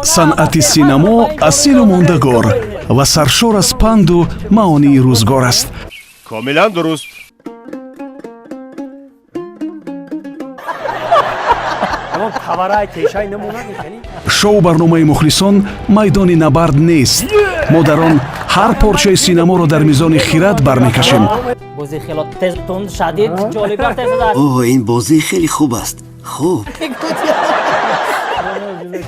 санъати синамо асилу мондагор ва саршор аз панду маонии рӯзгор аст. Комилан дуруст. шоу барномаи мухлисон майдони набард нест. мо дар он ҳар порчаи синаморо дар мизони хирад бармекашем. ин бозӣ хеле хуб аст. хуб.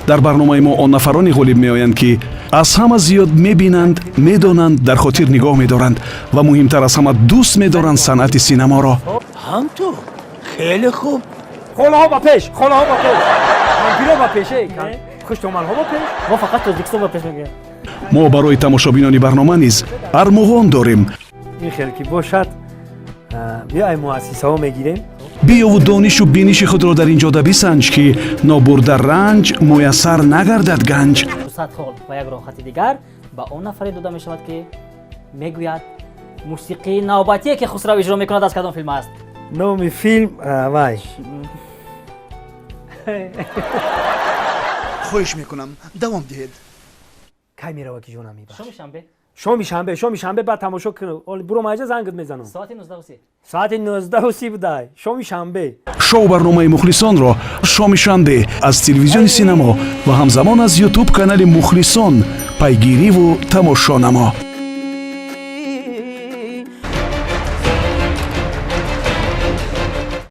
дар барномаи мо он нафароне ғолиб меоянд ки аз ҳама зиёд мебинанд, медонанд, дар хотир нигоҳ медоранд ва муҳимтар аз ҳама дӯст медоранд санъати синаморо. ҳамту хеле хуб. خونه با پیش کانگیرو با پیشه خوشتومان ها با پیش ما فقط توزیکستان با پیش میگیم. мо барои тамошобинони барнома низ армуғон дорем. این خیلی که باشد بیای مؤسسه ها میگیریم. биёву донишу биниши худро дар ин ҷода бисанҷ ки нобурда ранҷ муяссар нагардад ганҷ. 200 хол ва як роҳати дигар ба он нафаре дода мешавад ки мегӯяд мусиқии навбатие ки хусрав иҷро мекунад аз кадом филм аст. نام فیلم وای خواهش میکنم دوام دهید. کی میره و کی جونا میبره؟ شام شنبه بعد تماشا کنم. برو ماجا زنگت میزنم. ساعت 19:30. ساعت 19:30 بدای. شنبه. шоу барномаи мухлисонро шоми шанбе аз телевизиони синамо ва ҳамзамон аз ютуб канали мухлисон пайгириву тамошо намо.